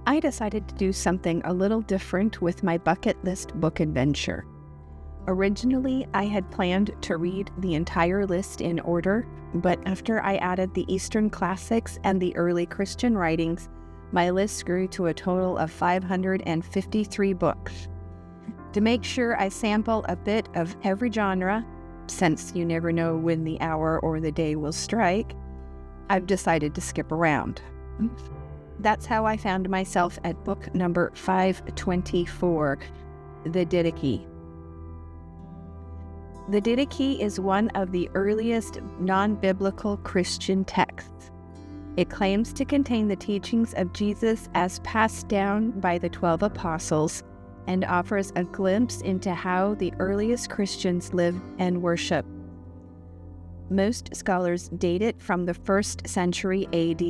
I decided to do something a little different with my bucket list book adventure. Originally, I had planned to read the entire list in order, but after I added the Eastern Classics and the early Christian writings, my list grew to a total of 553 books. To make sure I sample a bit of every genre, since you never know when the hour or the day will strike, I've decided to skip around. That's how I found myself at book number 524, the Didache. The Didache is one of the earliest non-biblical Christian texts. It claims to contain the teachings of Jesus as passed down by the 12 apostles and offers a glimpse into how the earliest Christians lived and worshiped. Most scholars date it from the 1st century AD,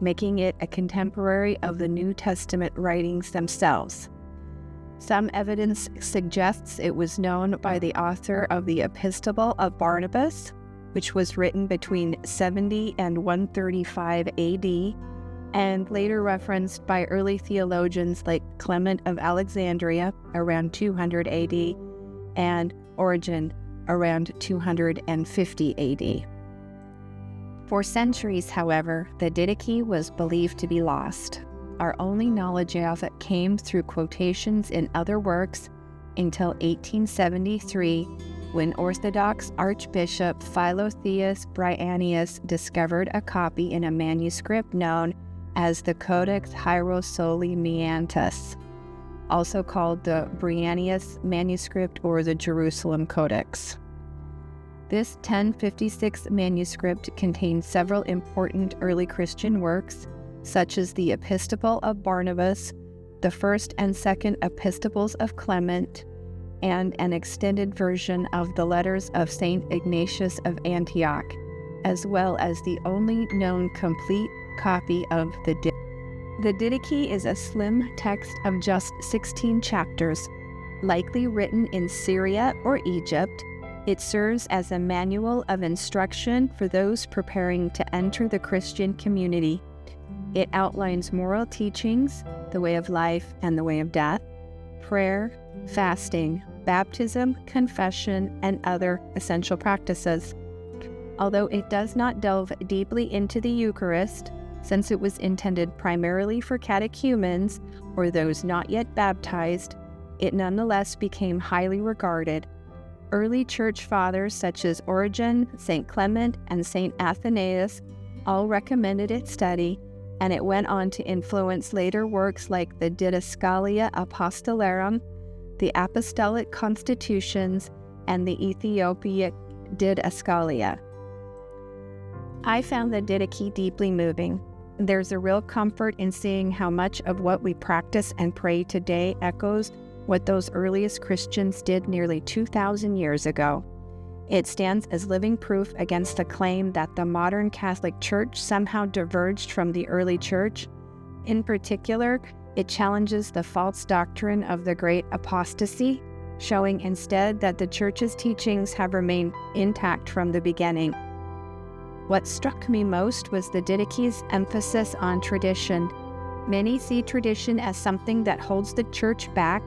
making it a contemporary of the New Testament writings themselves. Some evidence suggests it was known by the author of the Epistle of Barnabas, which was written between 70 and 135 AD, and later referenced by early theologians like Clement of Alexandria around 200 AD and Origen around 250 AD. For centuries, however, the Didache was believed to be lost. Our only knowledge of it came through quotations in other works until 1873, when Orthodox Archbishop Philotheus Bryannius discovered a copy in a manuscript known as the Codex Hierosolymianus, also called the Bryannius manuscript or the Jerusalem Codex. This 1056 manuscript contains several important early Christian works, such as the Epistle of Barnabas, the first and second epistles of Clement, and an extended version of the letters of St. Ignatius of Antioch, as well as the only known complete copy of the Didache. The Didache is a slim text of just 16 chapters, likely written in Syria or Egypt. It serves as a manual of instruction for those preparing to enter the Christian community. It outlines moral teachings, the way of life and the way of death, prayer, fasting, baptism, confession, and other essential practices. Although it does not delve deeply into the Eucharist, since it was intended primarily for catechumens or those not yet baptized, it nonetheless became highly regarded. Early church fathers such as Origen, St. Clement, and St. Athanasius all recommended its study, and it went on to influence later works like the Didascalia Apostolorum, the Apostolic Constitutions, and the Ethiopic Didascalia. I found the Didache deeply moving. There's a real comfort in seeing how much of what we practice and pray today echoes what those earliest Christians did nearly 2,000 years ago. It stands as living proof against the claim that the modern Catholic Church somehow diverged from the early Church. In particular, it challenges the false doctrine of the Great Apostasy, showing instead that the Church's teachings have remained intact from the beginning. What struck me most was the Didache's emphasis on tradition. Many see tradition as something that holds the Church back,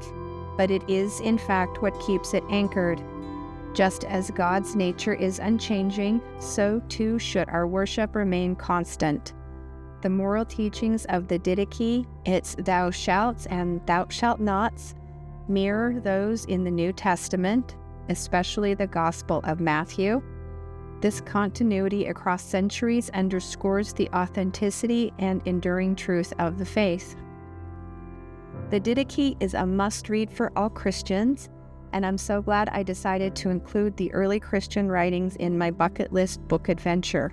but it is, in fact, what keeps it anchored. Just as God's nature is unchanging, so too should our worship remain constant. The moral teachings of the Didache, its thou shalt and thou shalt nots, mirror those in the New Testament, especially the Gospel of Matthew. This continuity across centuries underscores the authenticity and enduring truth of the faith. The Didache is a must-read for all Christians, and I'm so glad I decided to include the early Christian writings in my bucket list book adventure.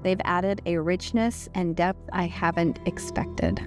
They've added a richness and depth I haven't expected.